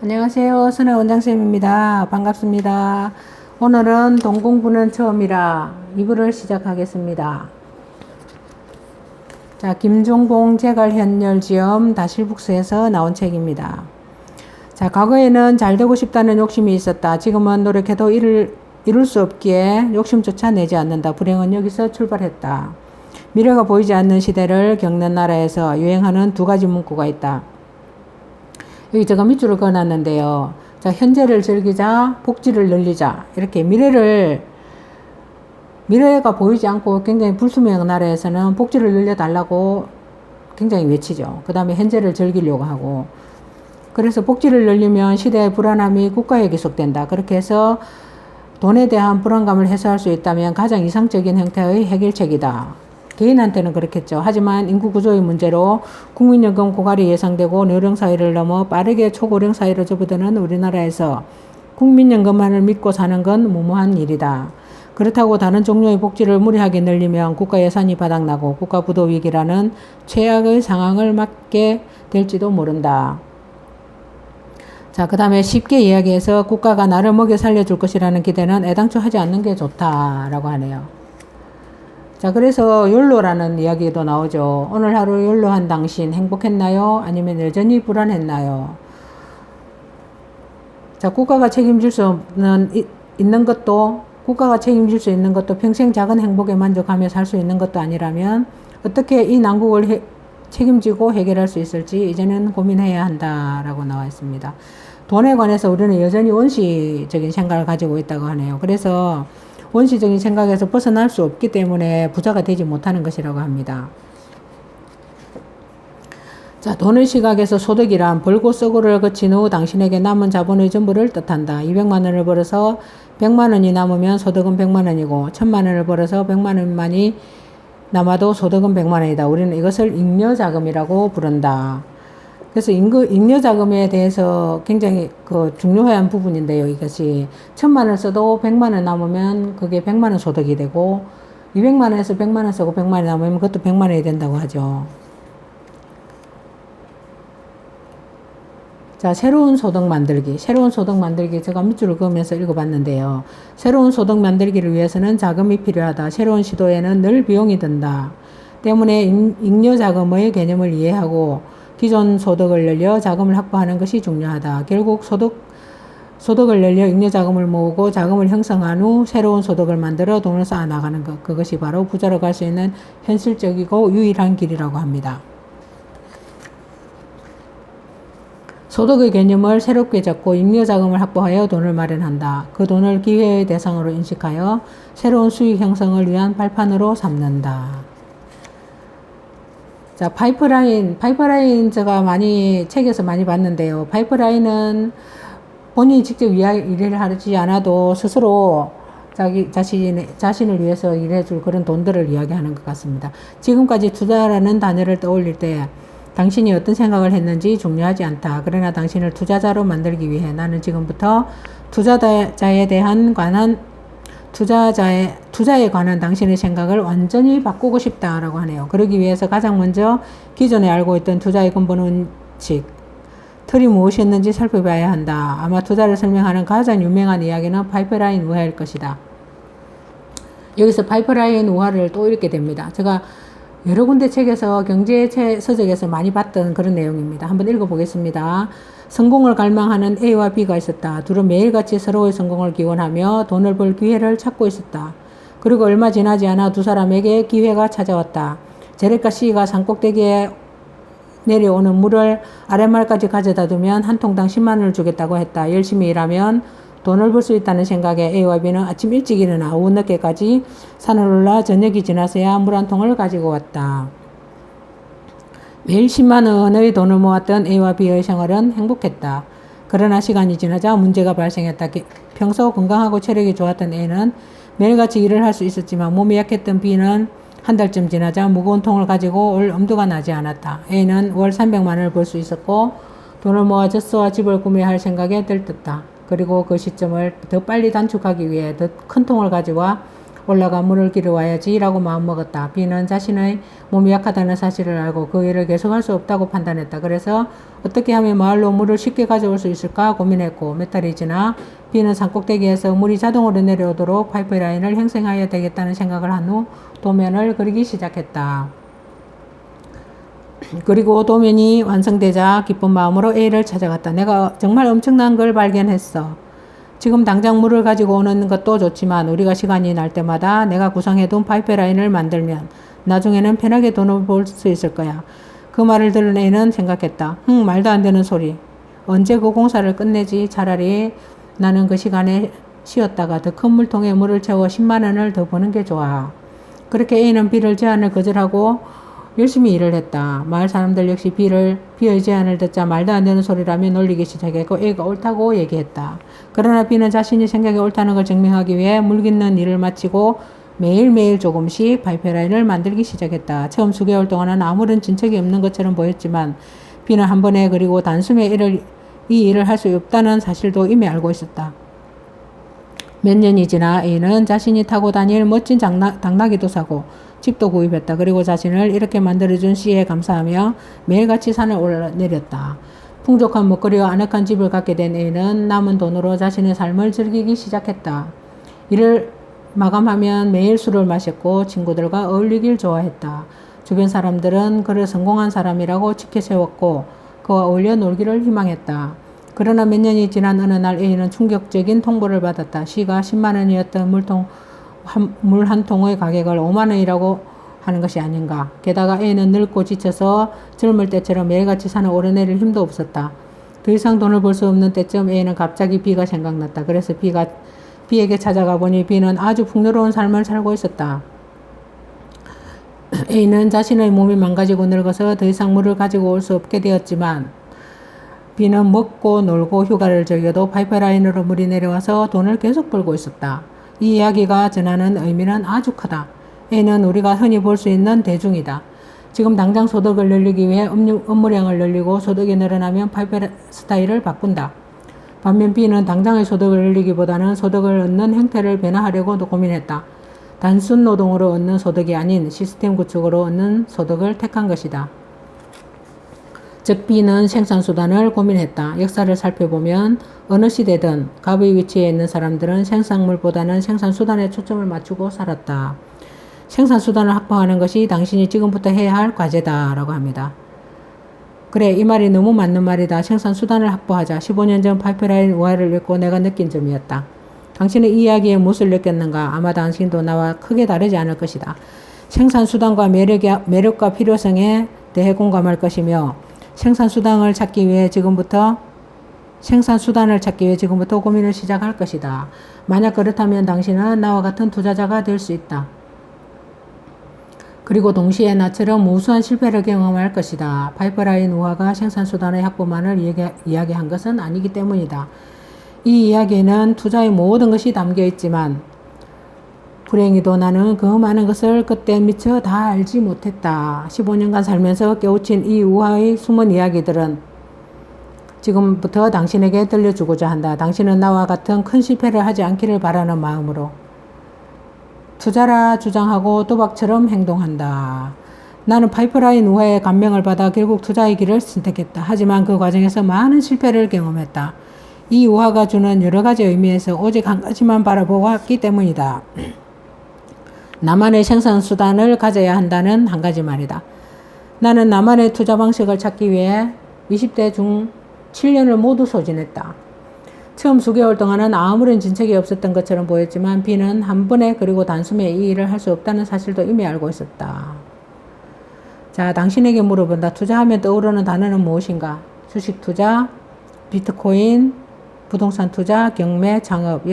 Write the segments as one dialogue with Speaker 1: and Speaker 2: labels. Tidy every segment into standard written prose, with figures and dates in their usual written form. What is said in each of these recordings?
Speaker 1: 안녕하세요. 선혜 원장쌤입니다. 반갑습니다. 오늘은 돈 공부는 처음이라 2부를 시작하겠습니다. 자, 김종봉 재갈현열지엄 다실북스에서 나온 책입니다. 자, 과거에는 잘 되고 싶다는 욕심이 있었다. 지금은 노력해도 이룰 수 없기에 욕심조차 내지 않는다. 불행은 여기서 출발했다. 미래가 보이지 않는 시대를 겪는 나라에서 유행하는 두 가지 문구가 있다. 여기 제가 밑줄을 그어놨는데요. 자, 현재를 즐기자, 복지를 늘리자. 이렇게 미래가 보이지 않고 굉장히 불투명한 나라에서는 복지를 늘려달라고 굉장히 외치죠. 그 다음에 현재를 즐기려고 하고. 그래서 복지를 늘리면 시대의 불안함이 국가에 기속된다. 그렇게 해서 돈에 대한 불안감을 해소할 수 있다면 가장 이상적인 형태의 해결책이다. 개인한테는 그렇겠죠. 하지만 인구 구조의 문제로 국민연금 고갈이 예상되고 노령 사회를 넘어 빠르게 초고령 사회로 접어드는 우리나라에서 국민연금만을 믿고 사는 건 무모한 일이다. 그렇다고 다른 종류의 복지를 무리하게 늘리면 국가 예산이 바닥나고 국가 부도 위기라는 최악의 상황을 맞게 될지도 모른다. 자, 그 다음에 쉽게 이야기해서 국가가 나를 먹여 살려줄 것이라는 기대는 애당초 하지 않는 게 좋다라고 하네요. 자, 그래서 욜로라는 이야기도 나오죠. 오늘 하루 욜로한 당신 행복했나요? 아니면 여전히 불안했나요? 자, 국가가 책임질 수 있는 것도 평생 작은 행복에 만족하며 살 수 있는 것도 아니라면 어떻게 이 난국을 책임지고 해결할 수 있을지 이제는 고민해야 한다라고 나와 있습니다. 돈에 관해서 우리는 여전히 원시적인 생각을 가지고 있다고 하네요. 그래서 원시적인 생각에서 벗어날 수 없기 때문에 부자가 되지 못하는 것이라고 합니다. 자, 돈의 시각에서 소득이란 벌고 쓰고를 거친 후 당신에게 남은 자본의 전부를 뜻한다. 200만 원을 벌어서 100만 원이 남으면 소득은 100만 원이고 1000만 원을 벌어서 100만 원만이 남아도 소득은 100만 원이다. 우리는 이것을 잉여자금이라고 부른다. 그래서 잉여자금에 대해서 굉장히 중요한 부분인데요. 이것이 1000만 원 써도 100만 원 남으면 그게 100만 원 소득이 되고 200만 원에서 100만 원 쓰고 100만 원 남으면 그것도 100만 원이 된다고 하죠. 자, 새로운 소득 만들기 제가 밑줄을 그으면서 읽어봤는데요. 새로운 소득 만들기를 위해서는 자금이 필요하다. 새로운 시도에는 늘 비용이 든다. 때문에 잉여자금의 개념을 이해하고 기존 소득을 늘려 자금을 확보하는 것이 중요하다. 결국 소득을 늘려 잉여자금을 모으고 자금을 형성한 후 새로운 소득을 만들어 돈을 쌓아나가는 것. 그것이 바로 부자로 갈 수 있는 현실적이고 유일한 길이라고 합니다. 소득의 개념을 새롭게 잡고 잉여자금을 확보하여 돈을 마련한다. 그 돈을 기회의 대상으로 인식하여 새로운 수익 형성을 위한 발판으로 삼는다. 자, 파이프라인 제가 책에서 많이 봤는데요. 파이프라인은 본인이 직접 일을 하지 않아도 스스로 자신을 위해서 일해줄 그런 돈들을 이야기하는 것 같습니다. 지금까지 투자라는 단어를 떠올릴 때 당신이 어떤 생각을 했는지 중요하지 않다. 그러나 당신을 투자자로 만들기 위해 나는 지금부터 투자에 관한 당신의 생각을 완전히 바꾸고 싶다라고 하네요. 그러기 위해서 가장 먼저 기존에 알고 있던 투자의 근본 원칙, 틀이 무엇이었는지 살펴봐야 한다. 아마 투자를 설명하는 가장 유명한 이야기는 파이프라인 우화일 것이다. 여기서 파이프라인 우화를 또 읽게 됩니다. 제가 여러 군데 책에서 경제 서적에서 많이 봤던 그런 내용입니다. 한번 읽어보겠습니다. 성공을 갈망하는 A와 B가 있었다. 둘은 매일같이 서로의 성공을 기원하며 돈을 벌 기회를 찾고 있었다. 그리고 얼마 지나지 않아 두 사람에게 기회가 찾아왔다. 재래가 C가 산꼭대기에 내려오는 물을 아랫말까지 가져다 두면 한 통당 10만 원을 주겠다고 했다. 열심히 일하면 돈을 벌 수 있다는 생각에 A와 B는 아침 일찍 일어나 오후 늦게까지 산을 올라 저녁이 지나서야 물 한 통을 가지고 왔다. 매일 10만 원의 돈을 모았던 A와 B의 생활은 행복했다. 그러나 시간이 지나자 문제가 발생했다. 평소 건강하고 체력이 좋았던 A는 매일같이 일을 할 수 있었지만 몸이 약했던 B는 한 달쯤 지나자 무거운 통을 가지고 올 엄두가 나지 않았다. A는 월 300만 원을 벌 수 있었고 돈을 모아 젖소와 집을 구매할 생각에 들떴다. 그리고 그 시점을 더 빨리 단축하기 위해 더 큰 통을 가져와 올라가 물을 길어와야지 라고 마음먹었다. B는 자신의 몸이 약하다는 사실을 알고 그 일을 계속할 수 없다고 판단했다. 그래서 어떻게 하면 마을로 물을 쉽게 가져올 수 있을까 고민했고 몇 달이 지나 B는 산꼭대기에서 물이 자동으로 내려오도록 파이프라인을 형성해야 되겠다는 생각을 한 후 도면을 그리기 시작했다. 그리고 도면이 완성되자 기쁜 마음으로 A를 찾아갔다. 내가 정말 엄청난 걸 발견했어. 지금 당장 물을 가지고 오는 것도 좋지만 우리가 시간이 날 때마다 내가 구상해둔 파이프라인을 만들면 나중에는 편하게 돈을 벌 수 있을 거야. 그 말을 들은 A는 생각했다. 말도 안 되는 소리. 언제 그 공사를 끝내지? 차라리 나는 그 시간에 쉬었다가 더 큰 물통에 물을 채워 10만 원을 더 버는 게 좋아. 그렇게 A는 B를 제안을 거절하고 열심히 일을 했다. 마을 사람들 역시 B의 제안을 듣자 말도 안 되는 소리라며 놀리기 시작했고 A가 옳다고 얘기했다. 그러나 B는 자신이 생각이 옳다는 걸 증명하기 위해 물 깃는 일을 마치고 매일매일 조금씩 파이프라인을 만들기 시작했다. 처음 수개월 동안은 아무런 진척이 없는 것처럼 보였지만 B는 한 번에 그리고 단숨에 이 일을 할 수 없다는 사실도 이미 알고 있었다. 몇 년이 지나 A는 자신이 타고 다닐 멋진 당나귀도 사고 집도 구입했다. 그리고 자신을 이렇게 만들어준 C에 감사하며 매일같이 산을 올라내렸다. 풍족한 먹거리와 아늑한 집을 갖게 된 A는 남은 돈으로 자신의 삶을 즐기기 시작했다. 일을 마감하면 매일 술을 마셨고 친구들과 어울리길 좋아했다. 주변 사람들은 그를 성공한 사람이라고 치켜세웠고 그와 어울려 놀기를 희망했다. 그러나 몇 년이 지난 어느 날 A는 충격적인 통보를 받았다. C가 10만 원이었던 물 한 통의 가격을 5만 원이라고 하는 것이 아닌가. 게다가 A는 늙고 지쳐서 젊을 때처럼 매일같이 산을 오르내릴 힘도 없었다. 더 이상 돈을 벌 수 없는 때쯤 A는 갑자기 B가 생각났다. 그래서 B에게 찾아가 보니 B는 아주 풍요로운 삶을 살고 있었다. A는 자신의 몸이 망가지고 늙어서 더 이상 물을 가지고 올 수 없게 되었지만 B는 먹고 놀고 휴가를 즐겨도 파이프라인으로 물이 내려와서 돈을 계속 벌고 있었다. 이 이야기가 전하는 의미는 아주 크다. A는 우리가 흔히 볼 수 있는 대중이다. 지금 당장 소득을 늘리기 위해 업무량을 늘리고 소득이 늘어나면 파이프 스타일을 바꾼다. 반면 B는 당장의 소득을 늘리기보다는 소득을 얻는 형태를 변화하려고 고민했다. 단순 노동으로 얻는 소득이 아닌 시스템 구축으로 얻는 소득을 택한 것이다. 즉 B는 생산수단을 고민했다. 역사를 살펴보면 어느 시대든 갑의 위치에 있는 사람들은 생산물보다는 생산수단에 초점을 맞추고 살았다. 생산수단을 확보하는 것이 당신이 지금부터 해야 할 과제다 라고 합니다. 그래, 이 말이 너무 맞는 말이다. 생산수단을 확보하자. 15년 전 파이프라인 우화를 읽고 내가 느낀 점이었다. 당신은 이 이야기에 무엇을 느꼈는가? 아마 당신도 나와 크게 다르지 않을 것이다. 생산수단과 매력과 필요성에 대해 공감할 것이며 생산수단을 찾기 위해 지금부터 고민을 시작할 것이다. 만약 그렇다면 당신은 나와 같은 투자자가 될 수 있다. 그리고 동시에 나처럼 무수한 실패를 경험할 것이다. 파이프라인 우화가 생산수단의 확보만을 이야기한 것은 아니기 때문이다. 이 이야기에는 투자의 모든 것이 담겨 있지만 불행히도 나는 그 많은 것을 그때 미처 다 알지 못했다. 15년간 살면서 깨우친 이 우화의 숨은 이야기들은 지금부터 당신에게 들려주고자 한다. 당신은 나와 같은 큰 실패를 하지 않기를 바라는 마음으로 투자라 주장하고 도박처럼 행동한다. 나는 파이프라인 우화에 감명을 받아 결국 투자의 길을 선택했다. 하지만 그 과정에서 많은 실패를 경험했다. 이 우화가 주는 여러 가지 의미에서 오직 한 가지만 바라보았기 때문이다. 나만의 생산수단을 가져야 한다는 한 가지 말이다. 나는 나만의 투자 방식을 찾기 위해 20대 중 7년을 모두 소진했다. 처음 수개월 동안은 아무런 진척이 없었던 것처럼 보였지만 B는 한 번에 그리고 단숨에 이 일을 할 수 없다는 사실도 이미 알고 있었다. 자, 당신에게 물어본다. 투자하면 떠오르는 단어는 무엇인가? 주식 투자, 비트코인, 부동산 투자, 경매, 창업.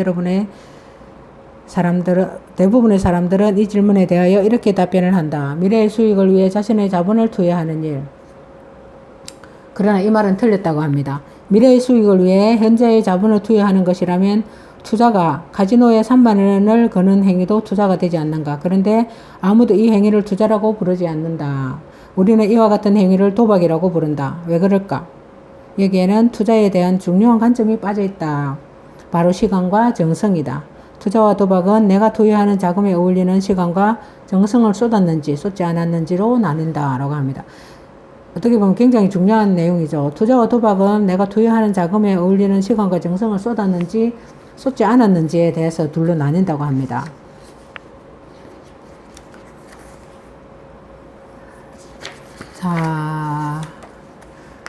Speaker 1: 대부분의 사람들은 이 질문에 대하여 이렇게 답변을 한다. 미래의 수익을 위해 자신의 자본을 투여하는 일. 그러나 이 말은 틀렸다고 합니다. 미래의 수익을 위해 현재의 자본을 투여하는 것이라면 투자가 카지노에 3만 원을 거는 행위도 투자가 되지 않는가. 그런데 아무도 이 행위를 투자라고 부르지 않는다. 우리는 이와 같은 행위를 도박이라고 부른다. 왜 그럴까? 여기에는 투자에 대한 중요한 관점이 빠져 있다. 바로 시간과 정성이다. 투자와 도박은 내가 투여하는 자금에 어울리는 시간과 정성을 쏟았는지 쏟지 않았는지로 나뉜다라고 합니다. 어떻게 보면 굉장히 중요한 내용이죠. 투자와 도박은 내가 투여하는 자금에 어울리는 시간과 정성을 쏟았는지 쏟지 않았는지에 대해서 둘로 나뉜다고 합니다. 자,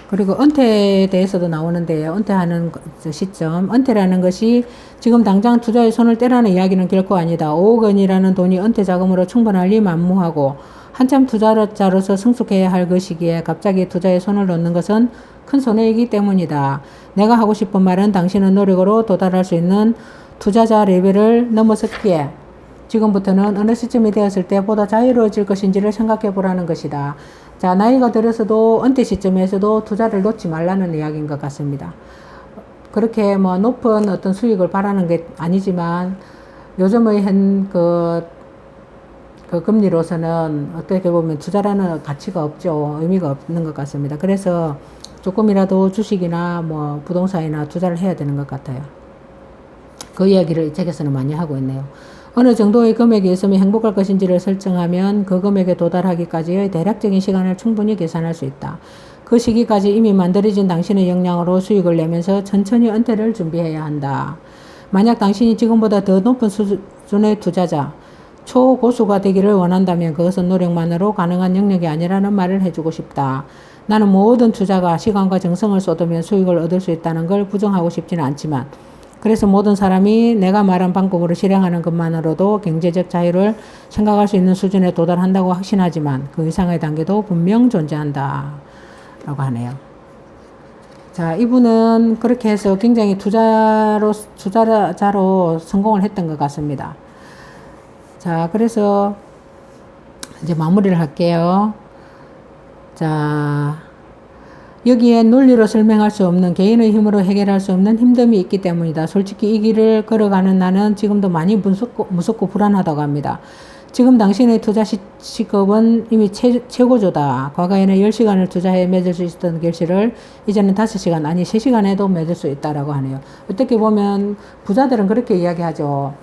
Speaker 1: 그리고 은퇴에 대해서도 나오는데요. 은퇴하는 시점. 은퇴라는 것이 지금 당장 투자에 손을 떼라는 이야기는 결코 아니다. 5억 원이라는 돈이 은퇴 자금으로 충분할리 만무하고 한참 투자자로서 성숙해야 할 것이기에 갑자기 투자에 손을 놓는 것은 큰 손해이기 때문이다. 내가 하고 싶은 말은 당신은 노력으로 도달할 수 있는 투자자 레벨을 넘어섰기에 지금부터는 어느 시점이 되었을 때 보다 자유로워질 것인지를 생각해 보라는 것이다. 자, 나이가 들어서도 은퇴 시점에서도 투자를 놓지 말라는 이야기인 것 같습니다. 그렇게 뭐 높은 어떤 수익을 바라는 게 아니지만 요즘의 그 금리로서는 어떻게 보면 투자라는 가치가 없죠. 의미가 없는 것 같습니다. 그래서 조금이라도 주식이나 뭐 부동산이나 투자를 해야 되는 것 같아요. 그 이야기를 이 책에서는 많이 하고 있네요. 어느 정도의 금액이 있으면 행복할 것인지를 설정하면 그 금액에 도달하기까지의 대략적인 시간을 충분히 계산할 수 있다. 그 시기까지 이미 만들어진 당신의 역량으로 수익을 내면서 천천히 은퇴를 준비해야 한다. 만약 당신이 지금보다 더 높은 수준의 투자자, 초고수가 되기를 원한다면 그것은 노력만으로 가능한 영역이 아니라는 말을 해주고 싶다. 나는 모든 투자가 시간과 정성을 쏟으면 수익을 얻을 수 있다는 걸 부정하고 싶지는 않지만 그래서 모든 사람이 내가 말한 방법으로 실행하는 것만으로도 경제적 자유를 생각할 수 있는 수준에 도달한다고 확신하지만 그 이상의 단계도 분명 존재한다. 라고 하네요. 자, 이분은 그렇게 해서 굉장히 투자자로 성공을 했던 것 같습니다. 자, 그래서 이제 마무리를 할게요. 자, 여기에 논리로 설명할 수 없는 개인의 힘으로 해결할 수 없는 힘듦이 있기 때문이다. 솔직히 이 길을 걸어가는 나는 지금도 많이 무섭고 불안하다고 합니다. 지금 당신의 투자 시급은 이미 최고조다. 과거에는 10시간을 투자해 맺을 수 있었던 결실을 이제는 5시간 아니 3시간에도 맺을 수 있다라고 하네요. 어떻게 보면 부자들은 그렇게 이야기하죠.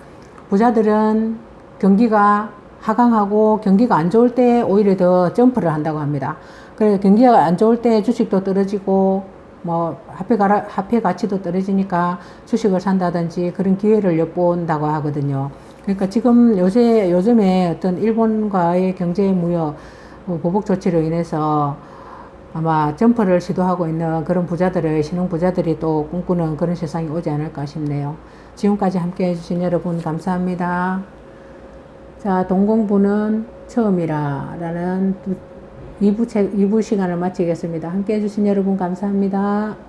Speaker 1: 부자들은 경기가 하강하고 경기가 안 좋을 때 오히려 더 점프를 한다고 합니다. 그래서 경기가 안 좋을 때 주식도 떨어지고 뭐 화폐 가치도 떨어지니까 주식을 산다든지 그런 기회를 엿본다고 하거든요. 그러니까 지금 요즘에 어떤 일본과의 경제 무역 보복 조치로 인해서 아마 점프를 시도하고 있는 그런 신흥 부자들이 또 꿈꾸는 그런 세상이 오지 않을까 싶네요. 지금까지 함께 해주신 여러분 감사합니다. 자, 동공부는 처음이라는 2부 시간을 마치겠습니다. 함께 해주신 여러분 감사합니다.